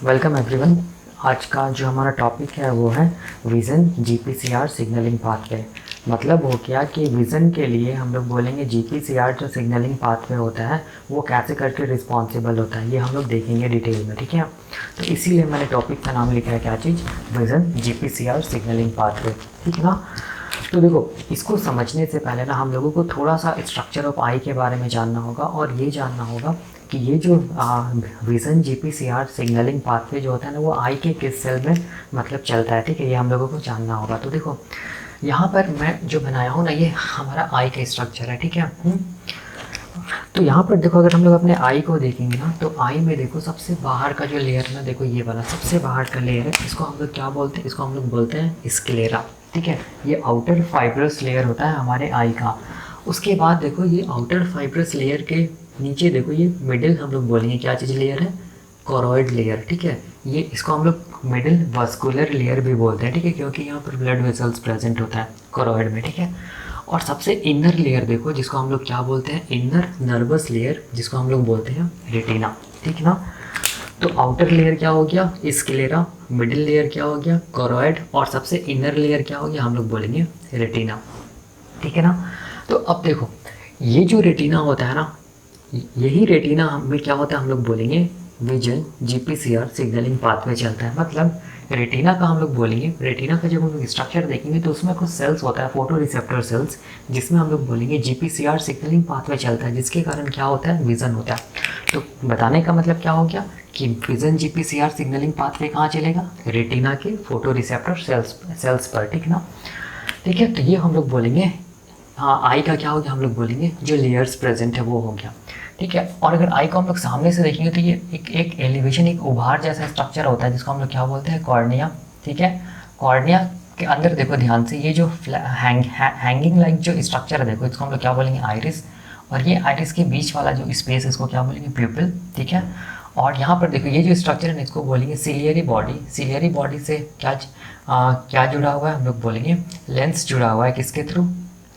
Welcome everyone. आज का जो हमारा टॉपिक है वो है विज़न जीपीसीआर सिग्नलिंग पाथवे। मतलब हो गया कि विज़न के लिए हम लोग बोलेंगे जीपीसीआर जो सिग्नलिंग पाथवे होता है वो कैसे करके रिस्पॉन्सिबल होता है, ये हम लोग देखेंगे डिटेल में। ठीक है, तो इसीलिए मैंने टॉपिक का नाम लिखा है क्या चीज़, विज़न जीपीसीआर सिग्नलिंग पाथवे। ठीक है ना। तो देखो, इसको समझने से पहले ना हम लोगों को थोड़ा सा स्ट्रक्चर ऑफ आई के बारे में जानना होगा और ये जानना होगा कि ये जो विज़न जीपीसीआर सिग्नलिंग पाथवे जो होता है ना वो आई के किस सेल में मतलब चलता है। ठीक है, ये हम लोगों को जानना होगा। तो देखो यहाँ पर मैं जो बनाया हूँ ना ये हमारा आई का स्ट्रक्चर है। ठीक है। तो यहाँ पर देखो, अगर हम लोग अपने आई को देखेंगे ना तो आई में देखो सबसे बाहर का जो लेयर है ना, देखो ये वाला सबसे बाहर का लेयर है, इसको हम लोग क्या बोलते हैं, इसको हम लोग बोलते हैं स्क्लेरा। ठीक है, ये आउटर फाइब्रस लेयर होता है हमारे आई का। उसके बाद देखो ये आउटर फाइब्रस लेयर के नीचे देखो ये मिडिल हम लोग बोलेंगे क्या चीज़ लेयर है, कोरोइड लेयर। ठीक है, ये इसको हम लोग मिडिल वास्कुलर लेयर भी बोलते हैं। ठीक है, क्योंकि यहाँ पर ब्लड वेसल्स प्रेजेंट होता है कोरोइड में। ठीक है, और सबसे इनर लेयर देखो जिसको हम लोग क्या बोलते हैं, इनर नर्वस लेयर, जिसको हम लोग बोलते हैं रेटिना। ठीक है ना। तो आउटर लेयर क्या हो गया, स्क्लेरा, मिडिल लेयर क्या हो गया, कोरोइड, और सबसे इनर लेयर क्या हो गया, हम लोग बोलेंगे रेटिना। ठीक है ना। तो अब देखो ये जो रेटिना होता है ना, यही रेटिना में क्या होता है, हम लोग बोलेंगे विजन जीपीसीआर सिग्नलिंग पाथवे चलता है। मतलब रेटिना का हम लोग बोलेंगे, रेटिना का जब हम लोग स्ट्रक्चर देखेंगे तो उसमें कुछ सेल्स होता है, फोटो रिसेप्टर सेल्स, जिसमें हम लोग बोलेंगे जीपीसीआर सिग्नलिंग पाथवे चलता है, जिसके कारण क्या होता है, विजन होता है। तो बताने का मतलब क्या हो गया कि विजन जीपीसीआर सिग्नलिंग पाथवे कहाँ चलेगा, रेटिना के फोटो रिसेप्टर सेल्स पर। ठीक ना। ठीक है, तो ये हम लोग बोलेंगे, हाँ आई का क्या हो गया, हम लोग बोलेंगे जो लेयर्स प्रेजेंट है वो हो गया। ठीक है, और अगर आई को हम लोग सामने से देखेंगे तो ये एक एलिवेशन, एक उभार जैसा स्ट्रक्चर होता है जिसको हम लोग क्या बोलते हैं, कॉर्निया। ठीक है, कॉर्निया के अंदर देखो ध्यान से ये जो हैंगिंग लाइक जो स्ट्रक्चर है देखो, इसको हम लोग क्या बोलेंगे, आइरिस। और ये आइरिस के बीच वाला जो स्पेस है इसको क्या बोलेंगे, प्यूपिल। ठीक है, और यहाँ पर देखो ये जो स्ट्रक्चर है इसको बोलेंगे सिलियरी बॉडी। सिलियरी बॉडी से क्या जुड़ा हुआ है, हम लोग बोलेंगे लेंस जुड़ा हुआ है, किसके थ्रू,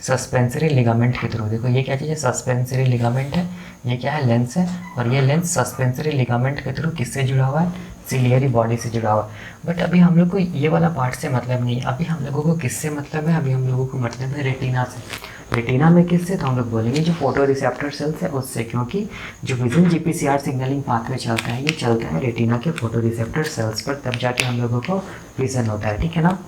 सस्पेंसरी लिगामेंट के थ्रू। देखो ये क्या चीज़ है, सस्पेंसरी लिगामेंट है, ये क्या है, लेंस है, और ये लेंस सस्पेंसरी लिगामेंट के थ्रू किससे जुड़ा हुआ है, सिलियरी बॉडी से जुड़ा हुआ है। बट अभी हम लोग को ये वाला पार्ट से मतलब नहीं है, अभी हम लोगों को किससे मतलब है, अभी हम लोगों को मतलब है रेटिना से। रेटिना में किससे, तो हम लोग बोलेंगे जो फोटो रिसेप्टर सेल्स है उससे, क्योंकि जो विजन जीपीसीआर सिग्नलिंग पाथवे चलता है ये चलता है रेटिना के फोटो रिसेप्टर सेल्स पर, तब जाके हम लोगों को विजन होता है। ठीक है ना।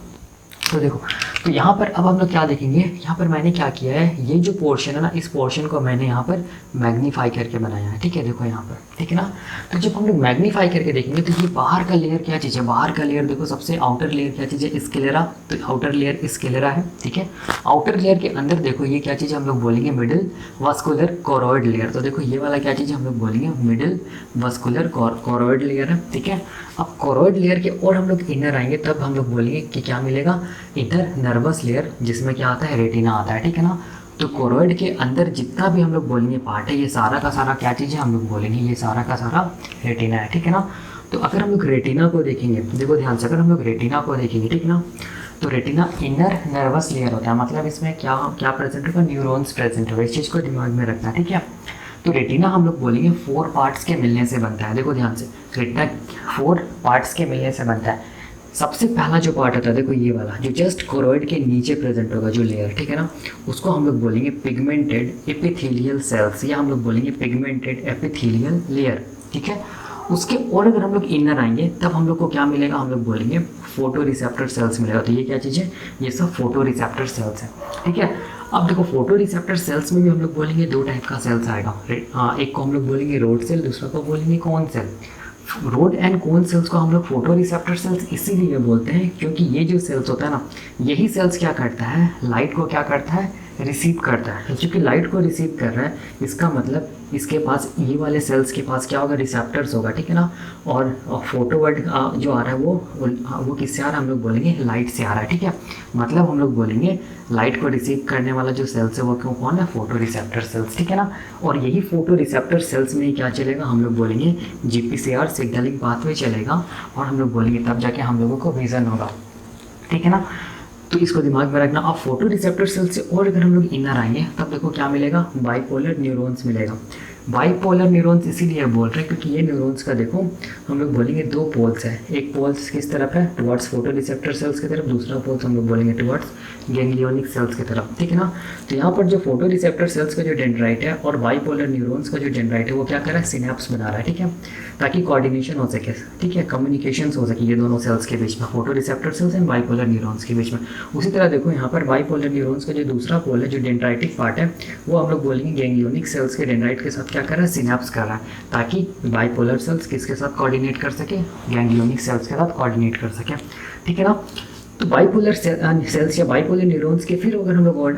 तो देखो, तो यहाँ पर अब हम लोग क्या देखेंगे, यहाँ पर मैंने क्या किया है, ये जो पोर्शन है ना, इस पोर्शन को मैंने यहाँ पर मैग्नीफाई करके बनाया है। ठीक है, देखो यहाँ पर, ठीक है ना। तो जब हम लोग मैग्नीफाई करके देखेंगे तो ये बाहर का लेयर क्या चीज़ है, बाहर का लेयर देखो सबसे आउटर लेयर क्या चीज़ है, स्क्लेरा। तो आउटर लेयर स्क्लेरा है। ठीक है, आउटर लेयर के अंदर देखो ये क्या चीज़ है, हम लोग बोलेंगे मिडिल वास्कुलर कोरोइड लेयर। तो देखो ये वाला क्या चीज़ है, हम लोग बोलेंगे मिडिल वास्कुलर कोरोइड लेयर है। ठीक है, अब कोरोइड लेयर के और हम लोग इनर आएंगे तब हम लोग बोलेंगे कि क्या मिलेगा, इधर नर्वस लेयर, जिसमें क्या आता है, रेटिना आता है। ठीक है ना। तो कोरोइड के अंदर जितना भी हम लोग बोलेंगे पार्ट है, ये सारा का सारा क्या चीज़ है, हम लोग बोलेंगे ये सारा का सारा रेटिना है। ठीक है ना। तो अगर हम लोग रेटिना को देखेंगे, देखो ध्यान से, अगर हम लोग रेटिना को देखेंगे, ठीक ना, तो रेटिना इनर नर्वस लेयर होता है। मतलब इसमें क्या क्या प्रेजेंट होगा, न्यूरॉन्स प्रेजेंट होगा, इस चीज़ को दिमाग में रखना। ठीक है, तो रेटिना हम लोग बोलेंगे 4 पार्ट्स के मिलने से बनता है। देखो ध्यान से, रेटिना 4 पार्ट्स के मिलने से बनता है। सबसे पहला जो पार्ट होता है देखो ये वाला, जो जस्ट कोरोइड के नीचे प्रेजेंट होगा जो लेयर, ठीक है ना, उसको हम लोग बोलेंगे पिगमेंटेड एपिथेलियल सेल्स, या हम लोग बोलेंगे पिगमेंटेड एपिथेलियल लेयर। ठीक है, उसके और अगर हम लोग इनर आएंगे तब हम लोग को क्या मिलेगा, हम लोग बोलेंगे फोटो रिसेप्टर सेल्स मिलेगा। तो ये क्या चीज़ है, ये सब फोटो रिसेप्टर सेल्स है। ठीक है, अब देखो फोटो रिसेप्टर सेल्स में भी हम लोग बोलेंगे 2 टाइप का सेल्स आएगा। एक को हम लोग बोलेंगे रोड सेल, दूसरा को बोलेंगे cone cell. Rod and cone cells को हम लोग फोटो रिसेप्टर सेल्स इसीलिए बोलते हैं क्योंकि ये जो सेल्स होता है ना, यही सेल्स क्या करता है, लाइट को क्या करता है, रिसीव करता है। क्योंकि लाइट को रिसीव कर रहा है, इसका मतलब इसके पास, ये वाले सेल्स के पास क्या होगा, रिसेप्टर्स होगा। ठीक है ना। और फोटो वर्ड जो आ रहा है वो किससे आ रहा है, हम लोग बोलेंगे लाइट से आ रहा है। ठीक है, मतलब हम लोग बोलेंगे लाइट को रिसीव करने वाला जो सेल्स है वो कौन है, फोटो रिसेप्टर सेल्स। ठीक है ना। और यही फोटो रिसेप्टर सेल्स में ही क्या चलेगा, हम लोग बोलेंगे जीपीसीआर सिग्नलिंग पाथवे चलेगा, और हम लोग बोलेंगे तब जाके हम लोगों को विजन होगा। ठीक है ना। तो इसको दिमाग में रखना। अब फोटो रिसेप्टर सेल से और अगर हम लोग इनर आएंगे तब देखो क्या मिलेगा, बाइपोलर न्यूरॉन्स मिलेगा। बाइपोलर न्यूरॉन्स इसीलिए बोल रहे हैं क्योंकि ये न्यूरॉन्स का देखो हम लोग बोलेंगे दो पोल्स है, एक पोल्स किस तरफ है टुवर्ड्स फोटो रिसेप्टर सेल्स की तरफ, दूसरा पोल्स हम लोग बोलेंगे टुवर्ड्स गैंग्लियोनिक सेल्स की तरफ, ठीक है ना। तो यहाँ पर जो फोटो रिसेप्टर सेल्स का जो डेंड्राइट है और बाइपोलर न्यूरॉन्स का जो डेंड्राइट है वो क्या कर रहा है, सिनेप्स बना रहा है, ठीक है, ताकि कोऑर्डिनेशन हो सके, ठीक है, कम्युनिकेशन हो सके ये दोनों सेल्स के बीच में, photo receptor cells and bipolar neurons के बीच में। उसी तरह देखो यहाँ पर बाइपोलर न्यूरॉन्स का जो दूसरा पोल है जो डेंड्राइटिक पार्ट है वो हम लोग बोलेंगे गैंग्लियोनिक सेल्स के डेंड्राइट के साथ क्या कर रहा है, सिनेप्स कर रहा है, ताकि बाइपोलर सेल्स किसके साथ कोऑर्डिनेट कर सके, गैंग्लियोनिक सेल्स के साथ कोऑर्डिनेट कर सके, ठीक है ना। तो बाइपोलर सेल्स या बाइपोलर न्यूरॉन्स के फिर अगर हम लोग और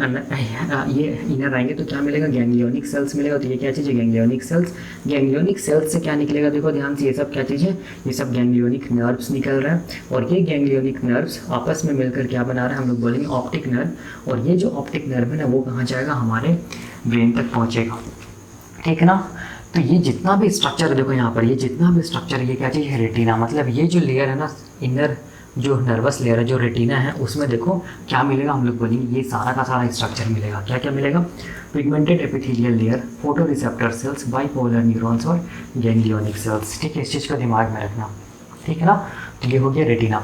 ये इनर आएंगे तो क्या मिलेगा, गैंग्लियोनिक सेल्स मिलेगा। तो ये क्या चीज़ है, गैंग्लियोनिक सेल्स। गैंग्लियोनिक सेल्स से क्या निकलेगा, देखो ध्यान से, ये सब क्या चीज़ है, ये सब गैंग्लियोनिक नर्व्स निकल रहा है और ये गैंग्लियोनिक नर्व्स आपस में मिलकर क्या बना रहा है, हम लोग बोलेंगे ऑप्टिक नर्व। और ये जो ऑप्टिक नर्व है ना वो कहाँ जाएगा, हमारे ब्रेन तक पहुँचेगा, ठीक है ना। तो ये जितना भी स्ट्रक्चर देखो यहाँ पर, ये जितना भी स्ट्रक्चर ये क्या चीज़ है, रेटिना। मतलब ये जो लेयर है ना, इनर जो नर्वस लेयर है जो रेटिना है उसमें देखो क्या मिलेगा, हम लोग बोलेंगे ये सारा का सारा स्ट्रक्चर मिलेगा। क्या क्या मिलेगा, pigmented epithelial layer, photo receptor cells, bipolar neurons और गैंग्लियोनिक सेल्स, ठीक है। इस चीज़ को दिमाग में रखना, ठीक है ना। तो ये हो गया रेटिना।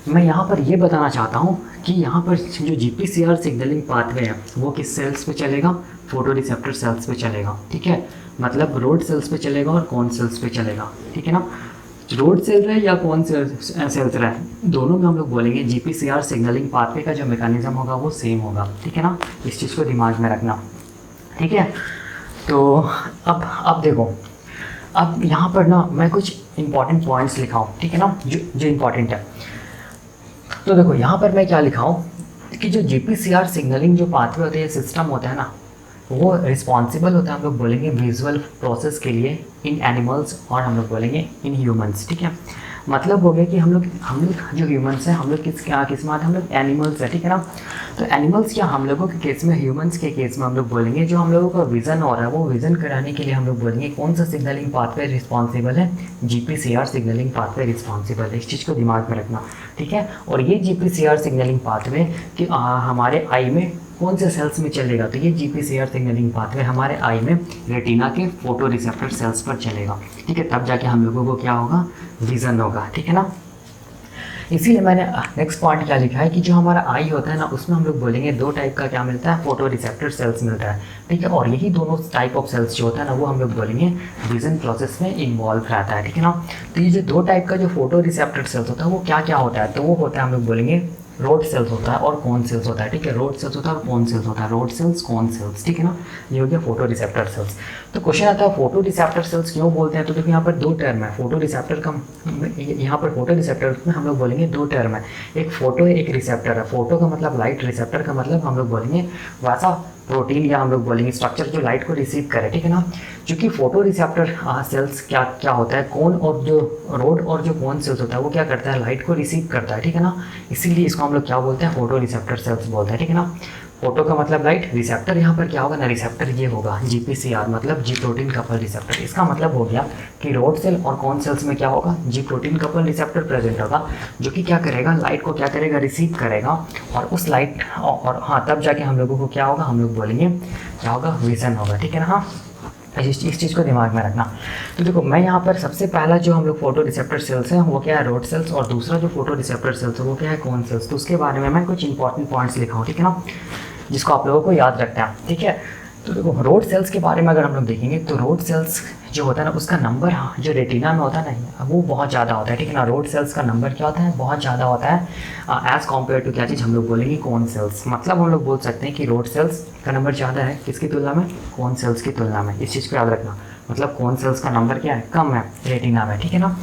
मैं यहाँ पर ये बताना चाहता हूँ कि यहाँ पर जो GPCR सिग्नलिंग पाथवे है वो किस सेल्स पे चलेगा, फोटो रिसेप्टर सेल्स पे चलेगा, ठीक है। मतलब रोड सेल्स पे चलेगा और कौन सेल्स पे चलेगा, ठीक है ना। रोड सेल रहे या कौन सेल्स रहे, दोनों में हम लोग बोलेंगे GPCR सिग्नलिंग पाथवे का जो मैकेनिज्म होगा वो सेम होगा, ठीक है ना। इस चीज़ को दिमाग में रखना, ठीक है। तो अब देखो, अब यहाँ पर ना मैं कुछ इंपॉर्टेंट पॉइंट्स लिखा हूँ, ठीक है ना, जो इम्पॉर्टेंट है। तो देखो यहाँ पर मैं क्या लिखा हूँ कि जो GPCR सिग्नलिंग जो पाथवे होते हैं, सिस्टम होता है ना, वो रिस्पॉन्सिबल होता है, हम लोग बोलेंगे विजुअल प्रोसेस के लिए इन एनिमल्स और हम लोग बोलेंगे इन ह्यूमंस, ठीक है। मतलब हो गया कि हम लोग जो ह्यूमंस हैं, हम लोग किस में आते हैं, हम लोग एनिमल्स हैं, ठीक है ना। तो एनिमल्स या हम लोगों के केस में, ह्यूमंस के केस में हम लोग बोलेंगे जो हम लोगों का विज़न हो रहा है वो विज़न कराने के लिए हम लोग बोलेंगे कौन सा सिग्नलिंग पाथवे रिस्पॉन्सिबल है, GPCR सिग्नलिंग पाथवे रिस्पॉन्सिबल है। इस चीज़ को दिमाग में रखना, ठीक है। और ये GPCR सिग्नलिंग पाथवे कि हमारे आई में कौन से सेल्स में चलेगा, तो ये GPCR सिग्नलिंग पाथवे हमारे आई में रेटिना के फोटो रिसेप्टर सेल्स पर चलेगा, ठीक है। तब जाके हम लोगों को क्या होगा, विज़न होगा, ठीक है ना। इसीलिए मैंने नेक्स्ट पॉइंट क्या लिखा है कि जो हमारा आई होता है ना उसमें हम लोग बोलेंगे दो टाइप का क्या मिलता है, फोटो रिसेप्टर सेल्स मिलता है, ठीक है। और यही दोनों टाइप ऑफ सेल्स जो होता है ना वो हम लोग बोलेंगे विजन प्रोसेस में इन्वॉल्व रहता है, ठीक है ना। तो ये जो दो टाइप का जो फोटो रिसेप्टर सेल्स होता है वो क्या क्या होता है, तो वो होता है हम लोग बोलेंगे रोड सेल्स होता है और कौन सेल्स होता है, ठीक है। रोड सेल्स होता है और कौन सेल्स होता है, रोड सेल्स कौन सेल्स, ठीक है ना। ये हो गया फोटो रिसेप्टर सेल्स। तो क्वेश्चन आता है फोटो रिसेप्टर सेल्स क्यों बोलते हैं, तो देखो यहाँ पर दो टर्म है, फोटो रिसेप्टर का, यहाँ पर फोटो रिसेप्टर में हम लोग बोलेंगे दो टर्म है, एक फोटो है एक रिसेप्टर है। फोटो का मतलब लाइट, रिसेप्टर का मतलब हम लोग बोलेंगे वैसा प्रोटीन या हम लोग बोलेंगे स्ट्रक्चर जो लाइट को रिसीव करे, ठीक है ना। क्योंकि फोटो रिसेप्टर सेल्स क्या होता है, कोन और जो रोड और जो कोन सेल्स होता है वो क्या करता है, लाइट को रिसीव करता है, ठीक है ना। इसीलिए इसको हम लोग क्या बोलते हैं, फोटो रिसेप्टर सेल्स बोलते हैं, ठीक है ना। फोटो का मतलब लाइट, रिसेप्टर यहाँ पर क्या होगा ना, रिसेप्टर ये होगा GPCR मतलब जी प्रोटीन कपल रिसेप्टर। इसका मतलब हो गया कि रोड सेल और कौन सेल्स में क्या होगा, जी प्रोटीन कपल रिसेप्टर प्रेजेंट होगा, जो कि क्या करेगा, लाइट को क्या करेगा, रिसीव करेगा। और उस लाइट और हाँ तब जाके हम लोगों को क्या होगा, हम लोग बोलेंगे क्या होगा, विजन होगा, ठीक है ना। हाँ इस चीज़ को दिमाग में रखना। तो देखो मैं यहाँ पर सबसे पहला जो हम लोग फोटो रिसेप्टर सेल्स हैं वो क्या है, रोड सेल्स, और दूसरा जो फोटो रिसेप्टर सेल्स है वो क्या है, कौन सेल्स। तो उसके बारे में मैं कुछ इंपॉर्टेंट पॉइंट्स लिखा हूँ, ठीक है ना, जिसको आप लोगों को याद रखना है, ठीक है। तो देखो रोड सेल्स के बारे में अगर हम लोग देखेंगे तो रोड सेल्स जो होता है ना उसका नंबर जो रेटिना में होता है ना वो बहुत ज़्यादा होता है, ठीक है ना। रोड सेल्स का नंबर क्या होता है, बहुत ज़्यादा होता है एज़ कम्पेयर टू क्या चीज़, हम लोग बोलेंगे कौन सेल्स। मतलब हम लोग बोल सकते हैं कि रोड सेल्स का नंबर ज़्यादा है किसकी तुलना में, कौन सेल्स की तुलना में। इस चीज़ को याद रखना, मतलब कौन सेल्स का नंबर क्या है, कम है रेटिना में, ठीक है ना।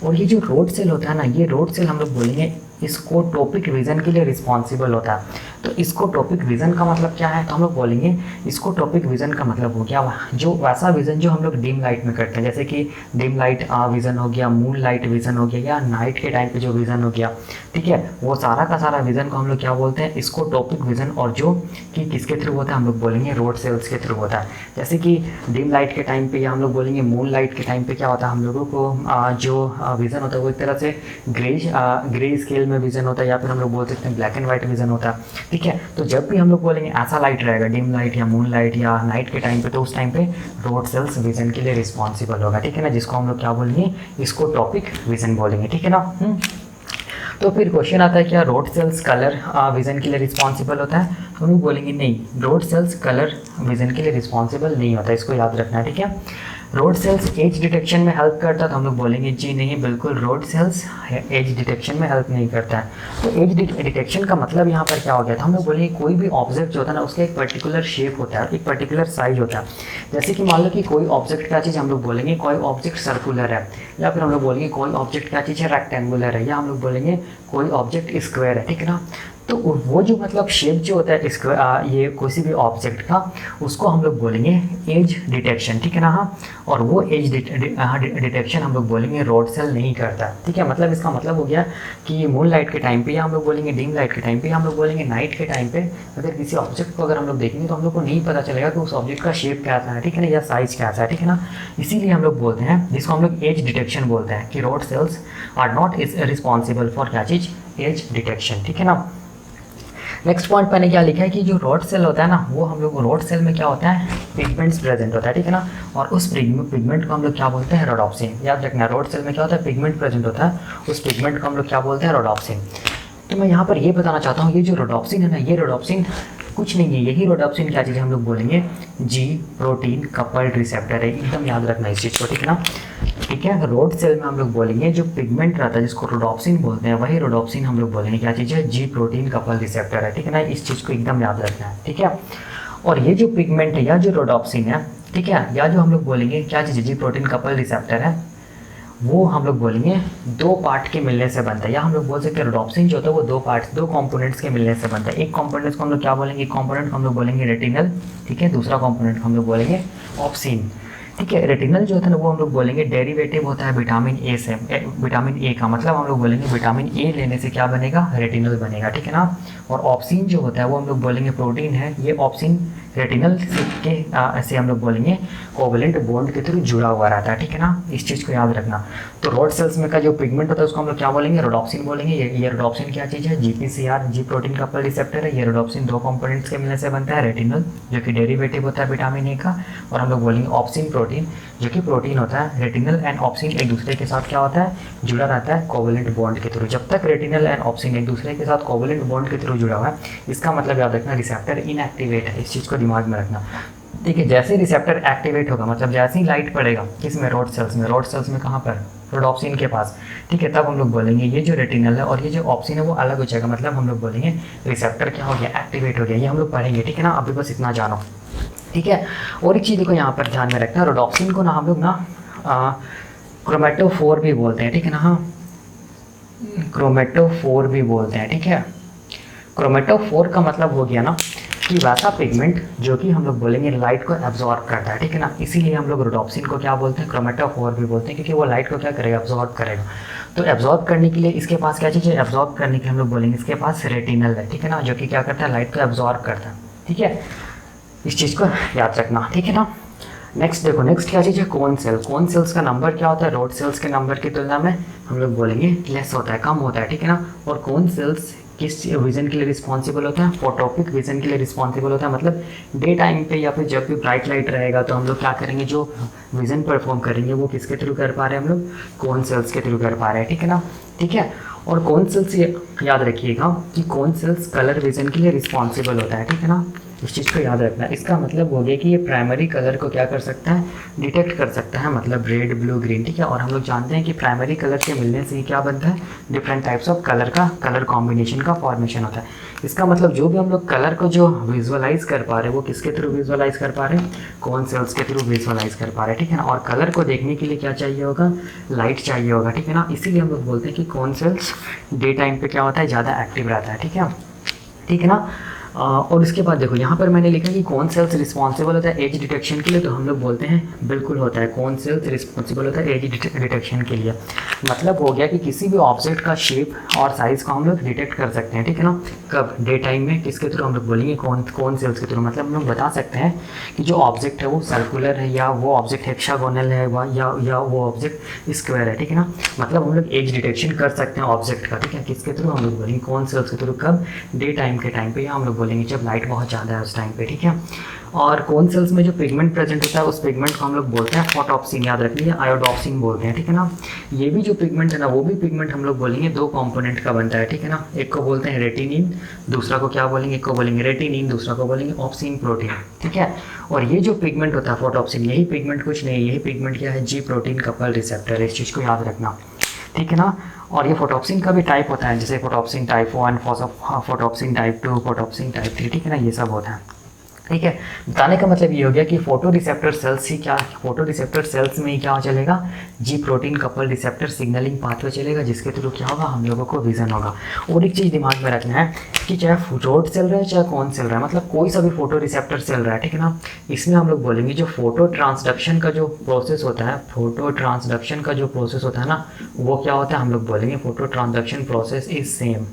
और ये जो रोड सेल होता है ना, ये रोड सेल हम लोग बोलेंगे इसको टॉपिक विज़न के लिए रिस्पॉन्सिबल होता है। तो इसको टॉपिक विज़न का मतलब क्या है, तो हम लोग बोलेंगे इसको टॉपिक विज़न का मतलब हो गया जो वैसा विज़न जो हम लोग डिम लाइट में करते हैं, जैसे कि डिम लाइट विज़न हो गया, मून लाइट विज़न हो गया, या नाइट के टाइम पे जो विज़न हो गया, ठीक है। वो सारा का सारा विज़न को हम लोग क्या बोलते हैं, इसको टॉपिक विज़न, और जो कि किसके थ्रू होता है, हम लोग बोलेंगे रोड सेल्स के थ्रू होता है। जैसे कि डिम लाइट के टाइम पे या हम लोग बोलेंगे मून लाइट के टाइम पे क्या होता है, हम लोगों को जो विज़न होता है वो एक तरह से ग्रे स्केल में विजन होता है, या फिर हम लोग बोल सकते हैं ब्लैक एंड वाइट विजन होता है, ठीक है। तो जब भी हम लोग बोलेंगे ऐसा लाइट रहेगा, डिम लाइट या मून लाइट या नाइट के टाइम पे, तो उस टाइम पे रोड सेल्स विजन के लिए रिस्पॉन्सिबल होगा, ठीक है ना, जिसको हम लोग क्या बोलेंगे, इसको टॉपिक विजन बोलेंगे, ठीक है ना। तो फिर क्वेश्चन आता है क्या रोड सेल्स कलर विजन के लिए रिस्पॉन्सिबल होता है, तो हम लोग बोलेंगे नहीं, रोड सेल्स कलर विजन के लिए रिस्पॉन्सिबल नहीं होता, इसको याद रखना है, ठीक है। रोड सेल्स एज डिटेक्शन में हेल्प करता है, तो हम लोग बोलेंगे जी नहीं, बिल्कुल रोड सेल्स एज डिटेक्शन में हेल्प नहीं करता है। तो एज डिटेक्शन का मतलब यहाँ पर क्या हो गया था, हम लोग बोलेंगे कोई भी ऑब्जेक्ट जो होता है ना, उसका एक पर्टिकुलर शेप होता है, एक पर्टिकुलर साइज होता है। जैसे कि मान लो कि कोई ऑब्जेक्ट क्या चीज़, हम लोग बोलेंगे कोई ऑब्जेक्ट सर्कुलर है, या फिर हम लोग बोलेंगे कोई ऑब्जेक्ट क्या चीज़ है, रेक्टेंगुलर है, या हम लोग बोलेंगे कोई ऑब्जेक्ट स्क्वायर है, ठीक है ना। तो वो जो मतलब शेप जो होता है इसका ये किसी भी ऑब्जेक्ट का, उसको हम लोग बोलेंगे एज डिटेक्शन, ठीक है ना। हाँ, और वो एज डिटेक्शन हम लोग बोलेंगे रोड सेल नहीं करता, ठीक है। मतलब इसका मतलब हो गया कि मून लाइट के टाइम पे, या हम लोग बोलेंगे डिम लाइट के टाइम पे, या हम लोग बोलेंगे नाइट के टाइम पे, अगर किसी ऑब्जेक्ट को अगर हम लोग देखेंगे तो हम लोग को नहीं पता चलेगा कि उस ऑब्जेक्ट का शेप कैसा है, ठीक है ना, या साइज कैसा है, ठीक है ना। इसीलिए हम लोग बोलते हैं, जिसको हम लोग एज डिटेक्शन बोलते हैं, कि rod cells are not responsible for क्या चीज़, एज डिटेक्शन, ठीक है ना। नेक्स्ट पॉइंट मैंने क्या लिखा है कि जो रोड सेल होता है ना, वो हम लोग रोड सेल में क्या होता है, पिगमेंट्स प्रेजेंट होता है, ठीक है ना। और उस पिगमेंट को हम लोग क्या बोलते हैं, रोडोप्सिन। याद रखना, रोड सेल में क्या होता है, पिगमेंट प्रेजेंट होता है, उस पिगमेंट को हम लोग क्या बोलते हैं, रोडोप्सिन। तो मैं यहाँ पर ये बताना चाहता हूँ, ये जो रोडोप्सिन है ना, ये रोडोप्सिन कुछ नहीं है, यही रोडोप्सिन क्या चीज़ है, हम लोग बोलेंगे जी प्रोटीन कपल्ड रिसेप्टर है, एकदम याद रखना इस चीज़ को, ठीक है ना। ठीक है, रोड सेल में हम लोग बोलेंगे जो पिगमेंट रहता है जिसको रोडोप्सिन बोलते हैं, वही रोडोप्सिन हम लोग बोलेंगे क्या चीज़ है, जी प्रोटीन कपल रिसेप्टर है, ठीक है ना। इस चीज़ को एकदम याद रखना है, ठीक है। और ये जो पिगमेंट है या जो रोडोप्सिन है, ठीक है, या जो हम लोग बोलेंगे क्या चीज़ है, जी प्रोटीन कपल रिसेप्टर है, वो हम लोग बोलेंगे दो पार्ट के मिलने से बनता है, या हम लोग बोल सकते हैं रोडोप्सिन जो होता है वो दो पार्ट्स, दो कंपोनेंट्स के मिलने से बनता है। एक कंपोनेंट्स को हम लोग क्या बोलेंगे, एक कंपोनेंट को हम लोग बोलेंगे रेटिनल, ठीक है, दूसरा कंपोनेंट को हम लोग बोलेंगे ऑप्सिन, ठीक है। रेटिनल जो होता है ना, वो हम लोग बोलेंगे डेरिवेटिव होता है विटामिन ए से, विटामिन ए का मतलब हम लोग बोलेंगे विटामिन ए लेने से क्या बनेगा, रेटिनल बनेगा, ठीक है ना। और ऑप्सिन जो होता है वो हम लोग बोलेंगे प्रोटीन है, ये ऑप्सिन रेटिनल के ऐसे हम लोग बोलेंगे कोवलेंट बॉन्ड के थ्रू जुड़ा हुआ रहता है, ठीक है ना। इस चीज़ को याद रखना। तो रोड सेल्स में का जो पिगमेंट होता है उसको हम लोग क्या बोलेंगे, रोडोप्सिन बोलेंगे। ये रोडोप्सिन क्या चीज़ है, जीपीसीआर, जी प्रोटीन कपल रिसेप्टर है। ये रोडोप्सिन दो कंपोनेंट्स के मिलने से बनता है, रेटिनल जो कि डेरिवेटिव होता है विटामिन ए का, और हम लोग बोलेंगे ऑप्सिन प्रोटीन जो कि प्रोटीन होता है। रेटिनल एंड ऑप्सिन एक दूसरे के साथ क्या होता है, जुड़ा रहता है कोवलेंट बॉन्ड के थ्रू। जब तक रेटिनल एंड ऑप्सिन एक दूसरे के साथ कोवलेंट बॉन्ड के थ्रू जुड़ा हुआ है, इसका मतलब याद रखना रिसेप्टर इनएक्टिवेट है, इस चीज़ को दिमाग में रखना, ठीक है। जैसे ही रिसेप्टर एक्टिवेट होगा, मतलब जैसे ही लाइट पड़ेगा किसमें, रोड सेल्स में, रोड सेल्स में कहाँ पर, रोडोप्सिन के पास, ठीक है, तब हम लोग बोलेंगे ये जो रेटिनल है और ये जो ऑप्सिन है वो अलग हो जाएगा, मतलब हम लोग बोलेंगे रिसेप्टर क्या हो गया, एक्टिवेट हो गया। ये हम लोग पढ़ेंगे, ठीक है ना, अभी बस इतना जानो, ठीक है। और एक चीज़ को यहाँ पर ध्यान में रखना, रोडोप्सिन को ना हम लोग ना क्रोमेटोफोर भी बोलते हैं, ठीक है ना। हाँ, क्रोमेटोफोर भी बोलते हैं, ठीक है। क्रोमेटोफोर का मतलब हो गया ना कि वैसा पिगमेंट जो कि हम लोग बोलेंगे लाइट को एब्जॉर्ब करता है, ठीक है ना। इसीलिए हम लोग रोडोप्सिन को क्या बोलते हैं, क्रोमेटोफोर भी बोलते हैं, क्योंकि वो लाइट को क्या करेगा, एब्जॉर्ब करेगा। तो एब्जॉर्ब करने के लिए इसके पास क्या चीज़ है, एब्जॉर्ब करने के लिए हम लोग बोलेंगे इसके पास रेटिनल है, ठीक है ना, जो कि क्या करता है, लाइट को एब्जॉर्ब करता है, ठीक है। इस चीज़ को याद रखना, ठीक है ना। नेक्स्ट देखो, नेक्स्ट क्या चीज़ है, कोन सेल। कोन सेल्स का नंबर क्या होता है, रोड सेल्स के नंबर की तुलना में हम लोग बोलेंगे लेस होता है, कम होता है, ठीक है ना। और कोन सेल्स किस विजन के लिए रिस्पॉन्सिबल होता है, फोटोपिक विजन के लिए रिस्पॉन्सिबल होता है। मतलब डे टाइम पे या फिर जब भी ब्राइट लाइट रहेगा तो हम लोग क्या करेंगे, जो विजन परफॉर्म करेंगे वो किसके थ्रू कर पा रहे हैं, हम लोग कोन सेल्स के थ्रू कर पा रहे हैं, ठीक है ना, ठीक है। और कोन सेल्स याद रखिएगा कि कोन सेल्स कलर विजन के लिए रिस्पॉन्सिबल होता है, ठीक है ना। इस चीज़ को याद रखना। इसका मतलब हो गया कि ये प्राइमरी कलर को क्या कर सकता है, डिटेक्ट कर सकता है, मतलब रेड, ब्लू, ग्रीन, ठीक है। और हम लोग जानते हैं कि प्राइमरी कलर के मिलने से ही क्या बनता है, डिफरेंट टाइप्स ऑफ कलर का, कलर कॉम्बिनेशन का फॉर्मेशन होता है। इसका मतलब जो भी हम लोग कलर को जो विजुअलाइज कर पा रहे हैं वो किसके थ्रू विजुअलाइज कर पा रहे हैं, कोन सेल्स के थ्रू विजुअलाइज कर पा रहे हैं, ठीक है ना। और कलर को देखने के लिए क्या चाहिए होगा, लाइट चाहिए होगा, ठीक है ना। इसीलिए हम लोग बोलते हैं कि कोन सेल्स डे टाइम पे क्या होता है, ज़्यादा एक्टिव रहता है, ठीक है, ठीक है ना। और इसके बाद देखो यहाँ पर मैंने लिखा कि कौन सेल्स रिस्पॉन्सिबल होता है एज डिटेक्शन के लिए, तो हम लोग बोलते हैं बिल्कुल होता है, कौन सेल्स रिस्पॉन्सिबल होता है एज डिटेक्शन के लिए। मतलब हो गया कि किसी भी ऑब्जेक्ट का शेप और साइज़ को हम लोग डिटेक्ट कर सकते हैं, ठीक है ना। कब? डे टाइम में। किसके थ्रू? हम लोग बोलेंगे कौन सेल्स के थ्रू। मतलब हम लोग बता सकते हैं कि जो ऑब्जेक्ट है वो सर्कुलर है, या वो ऑब्जेक्ट हेक्सागोनल है, या वो ऑब्जेक्ट स्क्वायर है, ठीक है ना। मतलब हम लोग एज डिटेक्शन कर सकते हैं ऑब्जेक्ट का, ठीक है। किसके थ्रू? हम लोग बोलेंगे कौन सेल्स के थ्रू। कब? डे टाइम के टाइम पे, या हम लोग बोलेंगे जब लाइट बहुत ज़्यादा है उस टाइम पे, ठीक है। और कौन सेल्स में जो पिगमेंट प्रेजेंट होता है उस पिगमेंट को हम लोग बोलते हैं फोटोप्सिन, याद रखिए, आयोडोप्सिन बोलते हैं, ठीक है ना। ये भी जो पिगमेंट है ना, वो भी पिगमेंट हम लोग बोलेंगे 2 कंपोनेंट का बनता है, ठीक है ना। एक को बोलते हैं रेटिनिन, दूसरा को क्या बोलेंगे? एक को बोलेंगे रेटिनिन, दूसरा को बोलेंगे ऑप्सिन प्रोटीन, ठीक है। और ये जो पिगमेंट होता है फोटोप्सिन, यही पिगमेंट कुछ नहीं, यही पिगमेंट क्या है? जी प्रोटीन कपल रिसेप्टर, इस चीज़ को याद रखना, ठीक है ना। और ये फोटोप्सिन का भी टाइप होता है, जैसे फोटोप्सिन टाइप 1, फोटोप्सिन टाइप 2, फोटोप्सिन टाइप 3, ठीक है ना, ये सब होता है, ठीक है। बताने का मतलब ये हो गया कि फोटो रिसेप्टर सेल्स ही क्या, फोटो रिसेप्टर सेल्स में ही क्या चलेगा? जी protein couple receptor signalling pathway चलेगा, जिसके थ्रू क्या होगा? हम लोगों को विजन होगा। और एक चीज़ दिमाग में रखना है कि चाहे रोड सेल रहा है चाहे कौन सेल रहा है, मतलब कोई सा भी फोटो रिसेप्टर सेल रहा है, ठीक है ना। इसमें हम लोग बोलेंगे जो फोटो ट्रांसडक्शन का जो प्रोसेस होता है, फोटो ट्रांसडक्शन का जो प्रोसेस होता है ना, वो क्या होता है? हम लोग बोलेंगे photo transduction process is same.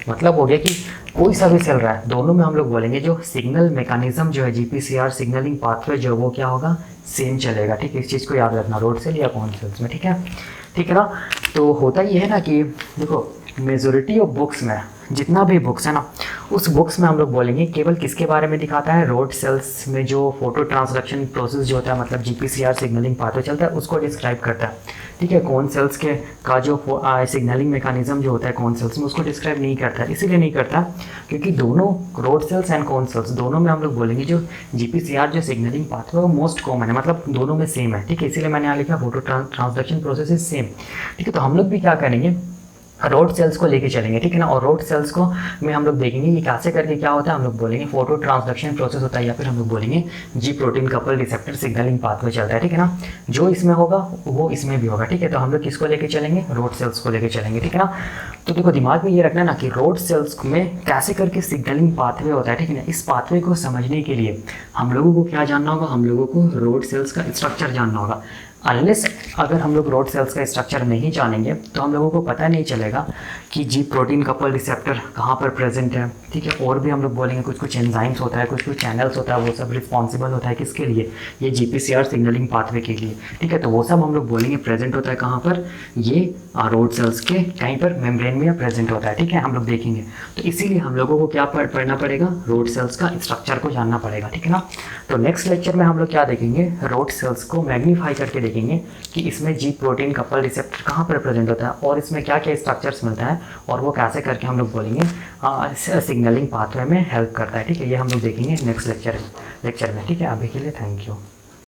मतलब हो गया कि कोई सा भी चल रहा है, दोनों में हम लोग बोलेंगे जो सिग्नल मैकेनिज्म जो है जीपीसीआर सिग्नलिंग पाथवे जो वो क्या होगा? सेम चलेगा, ठीक है। इस चीज़ को याद रखना, रोड सेल या कौन सेल्स में, ठीक है ना। तो होता ये है ना कि देखो मेजोरिटी ऑफ बुक्स में, जितना भी बुक्स है ना, उस बुक्स में हम लोग बोलेंगे केवल किसके बारे में दिखाता है? रोड सेल्स में जो फोटो ट्रांसडक्शन प्रोसेस जो होता है, मतलब जीपीसीआर सिग्नलिंग पाथवे चलता है, उसको डिस्क्राइब करता है, ठीक है। कौन सेल्स के का जो सिग्नलिंग मैकेनिज्म जो होता है कौन सेल्स में, उसको डिस्क्राइब नहीं करता। इसीलिए नहीं करता क्योंकि दोनों rod cells and cone cells दोनों में हम लोग बोलेंगे जो जीपीसीआर जो सिग्नलिंग पाथवे वो मोस्ट कॉमन है, मतलब दोनों में सेम है, ठीक है। इसीलिए मैंने यहाँ लिखा photo transduction process is same, ठीक है। तो हम लोग भी क्या करेंगे? रोड सेल्स को लेके चलेंगे, ठीक है ना। और रोड सेल्स को में हम लोग देखेंगे ये कैसे करके क्या होता है, हम लोग बोलेंगे फोटो ट्रांसडक्शन प्रोसेस होता है, या फिर हम लोग बोलेंगे जी protein couple receptor signalling pathway चलता है, ठीक है ना। जो इसमें होगा वो इसमें भी होगा, ठीक है। तो हम लोग किसको लेके चलेंगे? रोड सेल्स को लेके चलेंगे, ठीक है ना। तो देखो दिमाग में ये रखना ना कि रोड सेल्स में कैसे करके सिग्नलिंग पाथवे होता है, ठीक है ना। इस पाथवे को समझने के लिए हम लोगों को क्या जानना होगा? हम लोगों को रोड सेल्स का स्ट्रक्चर जानना होगा। अनलेस अगर हम लोग रोड सेल्स का स्ट्रक्चर नहीं जानेंगे तो हम लोगों को पता नहीं चलेगा कि जी प्रोटीन कपल रिसेप्टर कहाँ पर प्रेजेंट है, ठीक है। और भी हम लोग बोलेंगे कुछ एंजाइम्स होता है, कुछ चैनल्स होता है, वो सब रिस्पॉन्सिबल होता है किसके लिए? ये जीपीसीआर सिग्नलिंग पाथवे के लिए, ठीक है। तो वो सब हम लोग बोलेंगे प्रेजेंट होता है कहाँ पर? ये रोड सेल्स के कहीं पर मेम्ब्रेन में प्रेजेंट होता है, ठीक है, हम लोग देखेंगे। तो इसीलिए हम लोगों को क्या पढ़ना पड़ेगा? रोड सेल्स का स्ट्रक्चर को जानना पड़ेगा, ठीक है ना। तो नेक्स्ट लेक्चर में हम लोग क्या देखेंगे? रोड सेल्स को मैग्नीफाई करके देखेंगे कि इसमें जी प्रोटीन कपल रिसेप्टर कहाँ पर प्रेजेंट होता है और इसमें क्या क्या स्ट्रक्चर्स मिलता है और वो कैसे करके हम लोग बोलेंगे सिग्नलिंग पाथवे में हेल्प करता है, ठीक है। ये हम लोग देखेंगे नेक्स्ट लेक्चर में, ठीक है। अभी के लिए थैंक यू।